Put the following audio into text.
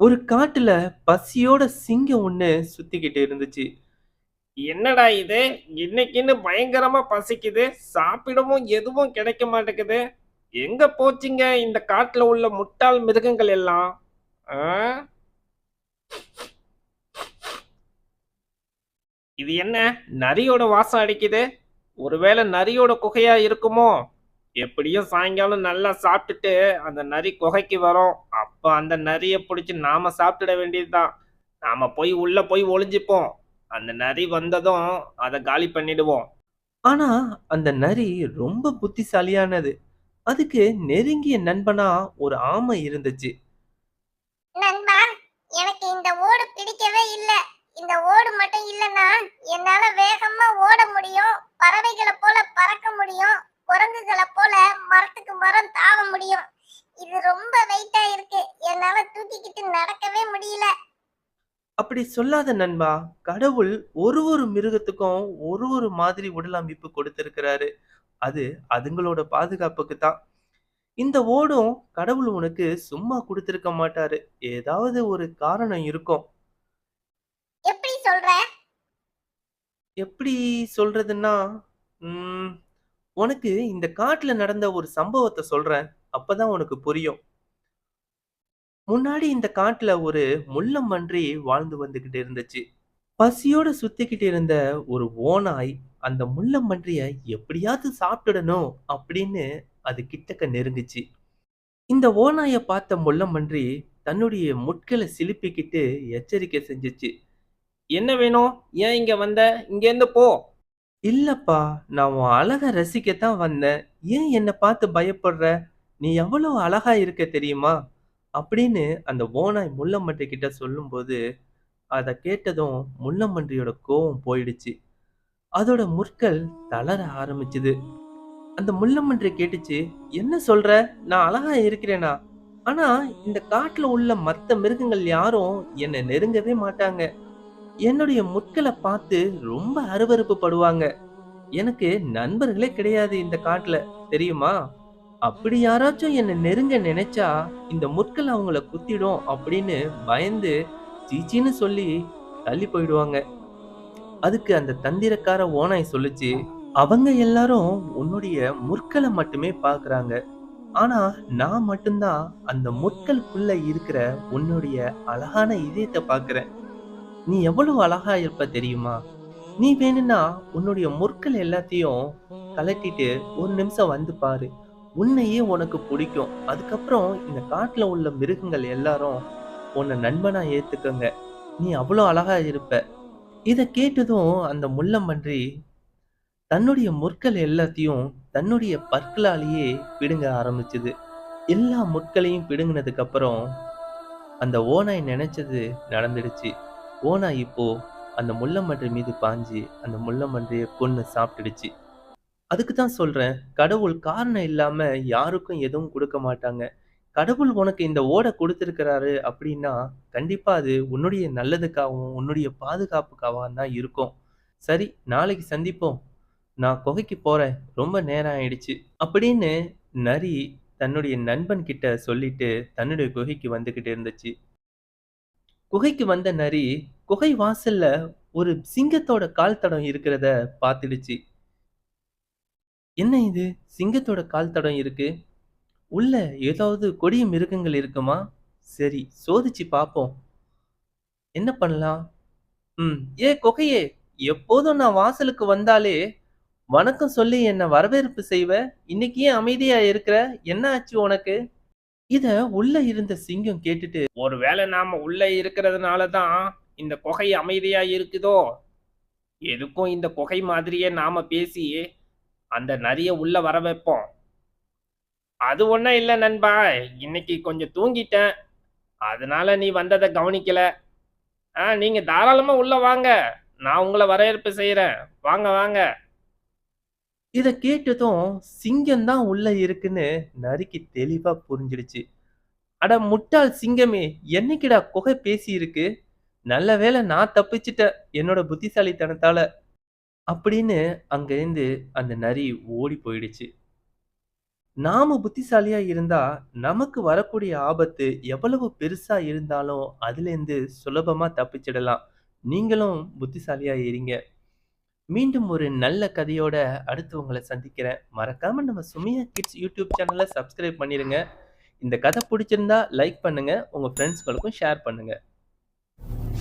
ஒரு காட்டுல பசியோட சிங்கம் ஒண்ணு சுத்திக்கிட்டு இருந்துச்சு. என்னடா இது? இன்னைக்குன்னு பயங்கரமா பசிக்குது. சாப்பிடவும் எதுவும் கிடைக்க மாட்டேங்குது. எங்க போச்சுங்க இந்த காட்டுல உள்ள முட்டாள் மிருகங்கள் எல்லாம்? ஆ? இது என்ன? நரியோட வாசம் அடிக்குது. ஒருவேளை நரியோட குகையா இருக்குமோ? எப்படியும் சாயங்காலம் நல்லா சாப்பிட்டுட்டு அந்த நரி குகைக்கு வரும். அப்ப அந்த நரிய பிடிச்சு நாம சாப்பிட்டுட வேண்டியதுதான். நாம போய் உள்ள போய் ஒளிஞ்சுப்போம். அந்த நரி வந்ததும் அதை காலி பண்ணிடுவோம். ஆனா அந்த நரி ரொம்ப புத்திசாலியானது. அதுக்கு நெருங்கிய நண்பனா ஒரு ஆமை இருந்துச்சு. நண்பா, எனக்கு இந்த ஓடு பிடிக்கவே இல்ல. இந்த ஓடு மட்டும் இல்லனா என்னால வேகமா ஓட முடியும், பறவைகளை போல பறக்க முடியும், குரங்குகளை போல மரத்துக்கு மரம் தாவ முடியும். இது ரொம்ப வெயிட்டா இருக்கு. என்னால தூக்கிக்கிட்டு நடக்கவே முடியல. அப்படி சொல்லாத நண்பா. கடவுள் ஒரு ஒரு மிருகத்துக்கும் ஒரு ஒரு மாதிரி உடல் அமைப்பு கொடுத்திருக்கிறாரு. அது அதுங்களோட பாதுகாப்புக்கு தான். இந்த ஓடும் கடவுள் உனக்கு சும்மா கொடுத்திருக்க மாட்டாரு. ஏதாவது ஒரு காரணம் இருக்கும். எப்படி சொல்ற? எப்படி சொல்றதுன்னா, ம், உனக்கு இந்த காட்டுல நடந்த ஒரு சம்பவத்த சொல்றேன். அப்பதான் உனக்கு புரியும். முன்னாடி இந்த காட்டுல ஒரு முள்ளம்பன்றி வாழ்ந்து வந்துகிட்டு இருந்துச்சு. பசியோட சுத்திக்கிட்டு இருந்த ஒரு ஓநாய் அந்த முள்ளம்பன்றிய எப்படியாவது சாப்பிட்டுடணும் அப்படின்னு அது கிட்டக்க நெருங்குச்சு. இந்த ஓநாய பார்த்த முள்ளம்பன்றி தன்னுடைய முட்களை சிலுப்பிக்கிட்டு எச்சரிக்கை செஞ்சுச்சு. என்ன வேணும்? ஏன் இங்க வந்த? இங்க இருந்து போ. இல்லப்பா, நான் உன் அழக ரசிக்கத்தான் வந்தேன். ஏன் என்ன பார்த்து பயப்படுற? நீ எவ்வளவு அழகா இருக்க தெரியுமா? அப்படின்னு அந்த ஓநாய் முள்ளம்பன்றி கிட்ட சொல்லும்போது, அத கேட்டதும் முள்ளம்பன்றியோட கோவம் போயிடுச்சு. அதோட முற்கள் தளர ஆரம்பிச்சுது. அந்த முள்ளம்பன்றி கேட்டுச்சு, என்ன சொல்ற? நான் அழகா இருக்கிறேனா? ஆனா இந்த காட்டுல உள்ள மத்த மிருகங்கள் யாரும் என்ன நெருங்கவே மாட்டாங்க. என்னுடைய முட்களை பார்த்து ரொம்ப அருவருப்பு படுவாங்க. எனக்கு நண்பர்களே கிடையாது இந்த காட்டுல, தெரியுமா? அப்படி யாராச்சும் என்ன நெருங்க நினைச்சா இந்த முட்கள் அவங்கள குத்திடும் அப்படின்னு பயந்து சீச்சின்னு சொல்லி தள்ளி போயிடுவாங்க. அதுக்கு அந்த தந்திரக்கார ஓநாய் சொல்லுச்சு, அவங்க எல்லாரும் உன்னுடைய முற்களை மட்டுமே பார்க்கறாங்க. ஆனா நான் மட்டும்தான் அந்த முட்களுக்குள்ள இருக்கிற உன்னுடைய அழகான இதயத்தை பார்க்கிறேன். நீ எவ்வளவு அழகா இருப்ப தெரியுமா? நீ வேணும்னா உன்னுடைய முற்கள் எல்லாத்தையும் கழட்டிட்டு ஒரு நிமிஷம் வந்து பாரு. உன்னையே உனக்கு பிடிக்கும். அதுக்கப்புறம் இந்த காட்டுல உள்ள மிருகங்கள் எல்லாரும் உன்னை நண்பனா ஏத்துக்கங்க. நீ அவ்வளோ அழகா இருப்ப. இத கேட்டதும் அந்த முள்ளம்பன்றி தன்னுடைய முற்கள் எல்லாத்தையும் தன்னுடைய பற்களாலேயே பிடுங்க ஆரம்பிச்சது. எல்லா முட்களையும் பிடுங்கினதுக்கு அப்புறம் அந்த ஓநாய் நினைச்சது நடந்துடுச்சு. ஓநாய் இப்போ அந்த முள்ளம்பன்றி மீது பாஞ்சு அந்த முள்ளம்பன்றிய கொன்னு சாப்பிட்டுடுச்சு. அதுக்கு தான் சொல்றேன், கடவுள் காரணம் இல்லாம யாருக்கும் எதுவும் கொடுக்க மாட்டாங்க. கடவுள் உனக்கு இந்த ஓட குடுத்திருக்கிறாரு அப்படின்னா, கண்டிப்பா அது உன்னுடைய நல்லதுக்காகவும், உன்னுடைய பாதுகாப்புக்காகவும் தான் இருக்கும். சரி, நாளைக்கு சந்திப்போம். நான் குகைக்கு போறேன். ரொம்ப நேரம் ஆயிடுச்சு. அப்படின்னு நரி தன்னுடைய நண்பன் கிட்ட சொல்லிட்டு தன்னுடைய குகைக்கு வந்துகிட்டு இருந்துச்சு. குகைக்கு வந்த நரி குகை வாசல்ல ஒரு சிங்கத்தோட கால் தடம் இருக்கிறத பார்த்துடுச்சு. என்ன இது? சிங்கத்தோட கால் தடம் இருக்கு. உள்ள ஏதாவது கொடிய மிருகங்கள் இருக்குமா? சரி, சோதிச்சு பார்ப்போம். என்ன பண்ணலாம்? ம். குகையே, எப்போதும் நான் வாசலுக்கு வந்தாலே வணக்கம் சொல்லி என்ன வரவேற்பு செய்வ. இன்னைக்கு ஏன் அமைதியா இருக்கிற? என்ன ஆச்சு உனக்கு? இத உள்ள இருந்த சிங்கம் கேட்டுட்டு, ஒருவேளை நாம உள்ள இருக்கிறதுனால தான் இந்த குகை அமைதியா இருக்குதோ? எதுக்கும் இந்த குகை மாதிரியே நாம பேசி அந்த நரிய உள்ள வர வைப்போம். அது ஒண்ணும் இல்ல நண்பா. இன்னைக்கு கொஞ்சம் தூங்கிட்டேன். அதனால நீ வந்ததை கவனிக்கல. நீங்க தாராளமா உள்ள வாங்க. நான் உங்களை வரவேற்பு செய்யறேன். வாங்க வாங்க. இத கேட்டதும் சிங்கம் தான் உள்ள இருக்குன்னு நரிக்கு தெளிவா புரிஞ்சிடுச்சு. அட முட்டாள் சிங்கமே! என்னைக்குடா குகை பேசியிருக்கு? நல்ல வேளை நான் தப்பிச்சுட்டேன் என்னோட புத்திசாலித்தனத்தால. அப்படின்னு அங்கேருந்து அந்த நரி ஓடி போயிடுச்சு. நாம புத்திசாலியா இருந்தா, நமக்கு வரக்கூடிய ஆபத்து எவ்வளவு பெருசா இருந்தாலும், அதிலேருந்து சுலபமா தப்பிச்சிடலாம். நீங்களும் புத்திசாலியா இருங்க. மீண்டும் ஒரு நல்ல கதையோட அடுத்து உங்கள சந்திக்கிறேன். மறக்காம நம்ம சுமையா கிட்ஸ் யூடியூப் சேனல சப்ஸ்கிரைப் பண்ணிருங்க. இந்த கதை புடிச்சிருந்தா லைக் பண்ணுங்க. உங்க ஃப்ரெண்ட்ஸ்களுக்கும் ஷேர் பண்ணுங்க.